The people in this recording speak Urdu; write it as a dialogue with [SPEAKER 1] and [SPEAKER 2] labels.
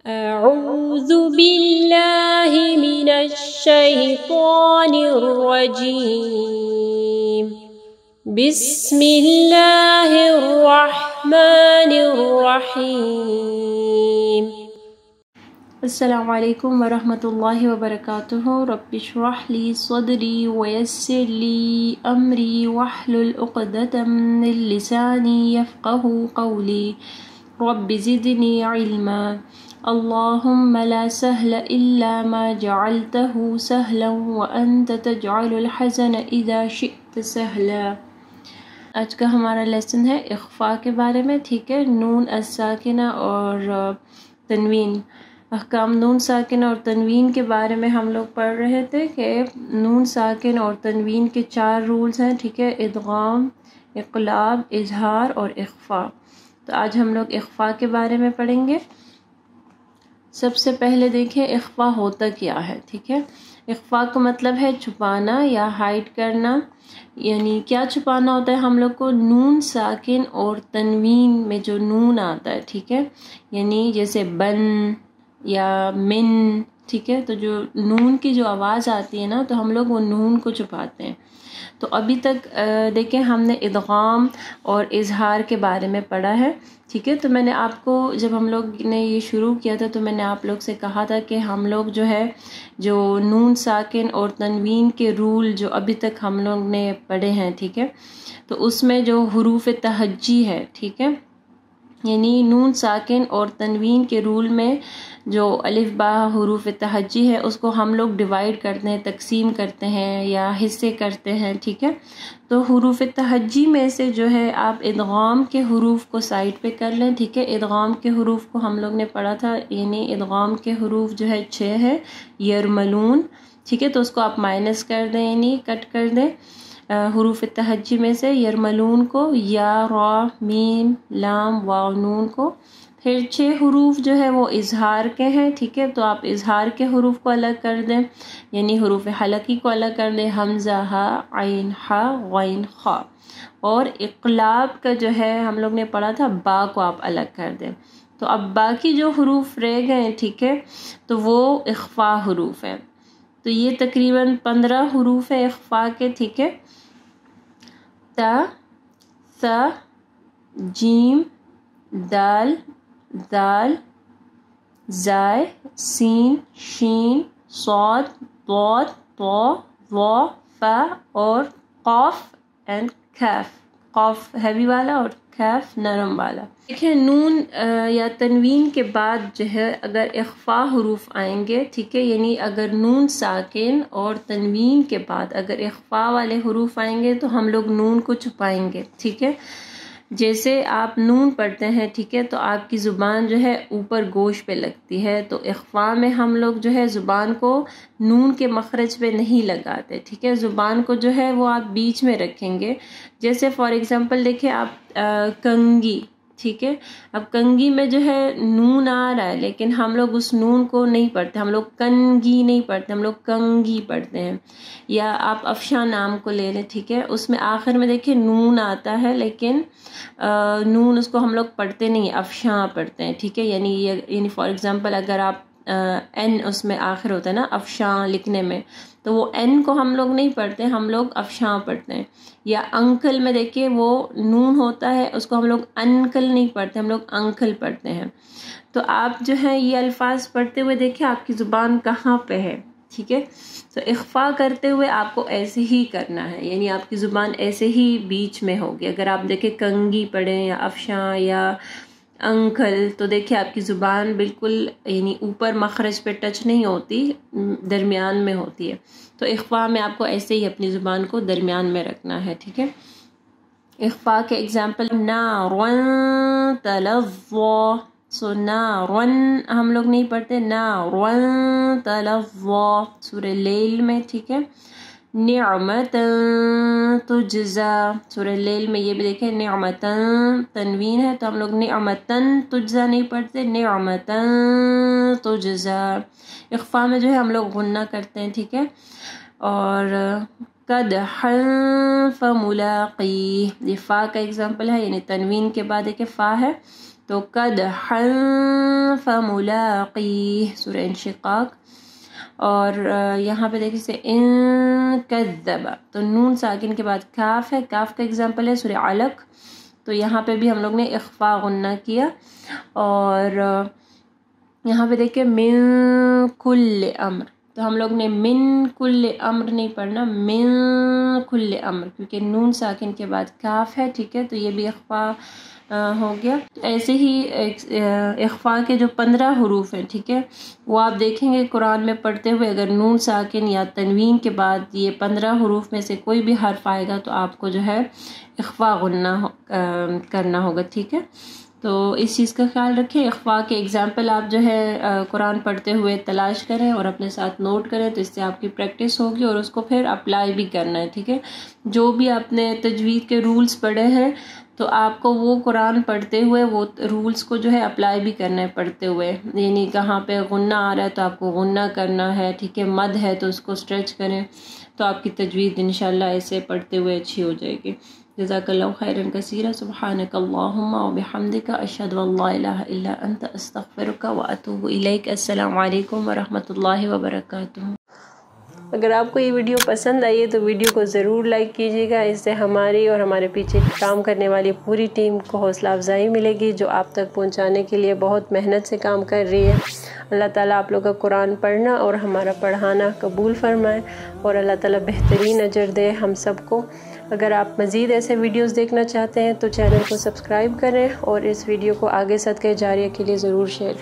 [SPEAKER 1] أعوذ بالله من الشيطان الرجيم بسم الله الرحمن الرحيم السلام علیکم ورحمۃ اللہ وبرکاتہ رب اشرح لی صدری ویسر لی امری واحلل عقدۃ من لسانی یفقهوا قولی رب زدنی علما اللهم لا سهل إلا ما جعلته سهلا وأنت تجعل الحزن إذا شئت سهلا۔ آج کا ہمارا لیسن ہے اخفاء کے بارے میں، ٹھیک ہے، نون الساکنہ اور تنوین۔ احکام نون ساکن اور تنوین کے بارے میں ہم لوگ پڑھ رہے تھے کہ نون ساکن اور تنوین کے 4 رولز ہیں، ٹھیک ہے، ادغام، اقلاب، اظہار اور اخفاء۔ تو آج ہم لوگ اخفاء کے بارے میں پڑھیں گے۔ سب سے پہلے دیکھیں اخفاء ہوتا کیا ہے، ٹھیک ہے۔ اخفاء کا مطلب ہے چھپانا یا ہائڈ کرنا، یعنی کیا چھپانا ہوتا ہے ہم لوگ کو؟ نون ساکن اور تنوین میں جو نون آتا ہے، ٹھیک ہے، یعنی جیسے بن یا من، ٹھیک ہے، تو جو نون کی جو آواز آتی ہے نا، تو ہم لوگ وہ نون کو چھپاتے ہیں۔ تو ابھی تک دیکھیں ہم نے ادغام اور اظہار کے بارے میں پڑھا ہے، ٹھیک ہے۔ تو میں نے آپ کو جب ہم لوگ نے یہ شروع کیا تھا تو میں نے آپ لوگ سے کہا تھا کہ ہم لوگ جو ہے جو نون ساکن اور تنوین کے رول جو ابھی تک ہم لوگ نے پڑھے ہیں، ٹھیک ہے، تو اس میں جو حروف تہجی ہے، ٹھیک ہے، یعنی نون ساکن اور تنوین کے رول میں جو الف با حروف تہجی ہے اس کو ہم لوگ ڈیوائیڈ کرتے ہیں، تقسیم کرتے ہیں یا حصے کرتے ہیں، ٹھیک ہے۔ تو حروف تہجی میں سے جو ہے آپ ادغام کے حروف کو سائڈ پہ کر لیں، ٹھیک ہے۔ ادغام کے حروف کو ہم لوگ نے پڑھا تھا، یعنی ادغام کے حروف جو ہے 6 ہے، یرملون، ٹھیک ہے، تو اس کو آپ مائنس کر دیں، یعنی کٹ کر دیں حروف تہجی میں سے یرملون کو، یا، را، میم، لام، واو، نون کو۔ پھر 6 حروف جو ہے وہ اظہار کے ہیں، ٹھیک ہے، تو آپ اظہار کے حروف کو الگ کر دیں، یعنی حروف حلقی کو الگ کر دیں، حمزہ، ہا، عین، ہا، غین، خا۔ اور اقلاب کا جو ہے ہم لوگ نے پڑھا تھا با کو آپ الگ کر دیں۔ تو اب باقی جو حروف رہ گئے، ٹھیک ہے، تو وہ اخفاء حروف ہیں۔ تو یہ تقریباً 15 حروف ہیں اخفاء کے، ٹھیک ہے۔ تا، ثا، جیم، دال، دال، زائے، سین، شین، صاد، ضاد، طا، ظا، فا اور قاف اینڈ کاف۔ قاف ہیوی والا اور کاف نرم والا۔ دیکھیں نون یا تنوین کے بعد جو ہے اگر اخفاء حروف آئیں گے، ٹھیک ہے، یعنی اگر نون ساکن اور تنوین کے بعد اگر اخفاء والے حروف آئیں گے تو ہم لوگ نون کو چھپائیں گے، ٹھیک ہے۔ جیسے آپ نون پڑھتے ہیں، ٹھیک ہے، تو آپ کی زبان جو ہے اوپر گوش پہ لگتی ہے، تو اخفاء میں ہم لوگ جو ہے زبان کو نون کے مخرج پہ نہیں لگاتے، ٹھیک ہے، زبان کو جو ہے وہ آپ بیچ میں رکھیں گے۔ جیسے فار ایگزامپل دیکھیں آپ کنگی، ٹھیک ہے، اب کنگی میں جو ہے نون آ رہا ہے لیکن ہم لوگ اس نون کو نہیں پڑھتے، ہم لوگ کنگی نہیں پڑھتے، ہم لوگ کنگی پڑھتے ہیں۔ یا آپ افشاں نام کو لے لیں، ٹھیک ہے، اس میں آخر میں دیکھیں نون آتا ہے لیکن نون اس کو ہم لوگ پڑھتے نہیں، افشاں پڑھتے ہیں، ٹھیک ہے، یعنی فار ایگزامپل اگر آپ این اس میں آخر ہوتا ہے نا افشاں لکھنے میں، تو وہ این کو ہم لوگ نہیں پڑھتے، ہم لوگ افشاں پڑھتے ہیں۔ یا انکل میں دیکھیے وہ نون ہوتا ہے، اس کو ہم لوگ انکل نہیں پڑھتے، ہم لوگ انکل پڑھتے ہیں۔ تو آپ جو ہے یہ الفاظ پڑھتے ہوئے دیکھیں آپ کی زبان کہاں پہ ہے، ٹھیک ہے۔ تو اخفاء کرتے ہوئے آپ کو ایسے ہی کرنا ہے، یعنی آپ کی زبان ایسے ہی بیچ میں ہوگی۔ اگر آپ دیکھیں کنگی پڑھیں یا افشاں یا انکل، تو دیکھیں آپ کی زبان بالکل یعنی اوپر مخرج پہ ٹچ نہیں ہوتی، درمیان میں ہوتی ہے۔ تو اخفاء میں آپ کو ایسے ہی اپنی زبان کو درمیان میں رکھنا ہے، ٹھیک ہے۔ اخفاء کے اگزامپل نارن تلظی، سو نارن ہم لوگ نہیں پڑھتے، نارن تلظی سورہ لیل میں، ٹھیک ہے۔ نعمتاً تجزا، سورہ لیل میں یہ بھی دیکھیں نعمتاً تنوین ہے تو ہم لوگ نعمتاً تجزا نہیں پڑھتے، نعمتاً تجزا۔ اخفاء میں جو ہے ہم لوگ غنہ کرتے ہیں، ٹھیک ہے۔ اور قدحا فملاقیہ، یہ فا کا ایگزامپل ہے، یعنی تنوین کے بعد ایک فا ہے تو قدحا فملاقیہ سورہ انشقاق. اور یہاں پہ دیکھیں سے ان کذب تو نون ساکن کے بعد کاف ہے، کاف کا اگزامپل ہے سورہ علق. تو یہاں پہ بھی ہم لوگ نے اخفاء غنہ کیا. اور یہاں پہ دیکھیں من کل امر، تو ہم لوگ نے من کل امر نہیں پڑھنا، من کل امر، کیونکہ نون ساکن کے بعد کاف ہے. ٹھیک ہے، تو یہ بھی اخفاء ہو گیا. ایسے ہی اخفاء کے جو 15 حروف ہیں، ٹھیک ہے، وہ آپ دیکھیں گے قرآن میں پڑھتے ہوئے اگر نون ساکن یا تنوین کے بعد یہ 15 حروف میں سے کوئی بھی حرف آئے گا تو آپ کو جو ہے اخفاء غنہ کرنا ہوگا. ٹھیک ہے، تو اس چیز کا خیال رکھیں. اخفاء کے اگزامپل آپ جو ہے قرآن پڑھتے ہوئے تلاش کریں اور اپنے ساتھ نوٹ کریں، تو اس سے آپ کی پریکٹس ہوگی اور اس کو پھر اپلائی بھی کرنا ہے. ٹھیک ہے، جو بھی آپ نے تجوید کے رولز پڑھے ہیں تو آپ کو وہ قرآن پڑھتے ہوئے وہ رولز کو جو ہے اپلائی بھی کرنا ہے پڑھتے ہوئے. یعنی کہاں پہ غنہ آ رہا ہے تو آپ کو غنہ کرنا ہے. ٹھیک ہے، مد ہے تو اس کو اسٹریچ کریں، تو آپ کی تجوید انشاءاللہ ایسے پڑھتے ہوئے اچھی ہو جائے گی. جزاک اللہ خیرا کثیرا. سبحانک اللہم وبحمدک، اشہد ان لا الہ الا انت، استغفرک واتوب الیک. السلام علیکم ورحمۃ اللہ وبرکاتہ. اگر آپ کو یہ ویڈیو پسند آئی ہے تو ویڈیو کو ضرور لائک کیجیے گا. اس سے ہماری اور ہمارے پیچھے کام کرنے والی پوری ٹیم کو حوصلہ افزائی ملے گی، جو آپ تک پہنچانے کے لیے بہت محنت سے کام کر رہی ہے. اللہ تعالیٰ آپ لوگ کا قرآن پڑھنا اور ہمارا پڑھانا قبول فرمائے، اور اللہ تعالیٰ بہترین اجر دے ہم سب کو. اگر آپ مزید ایسے ویڈیوز دیکھنا چاہتے ہیں تو چینل کو سبسکرائب کریں اور اس ویڈیو کو آگے صدقہ جاریہ کے لیے ضرور شیئر کریں.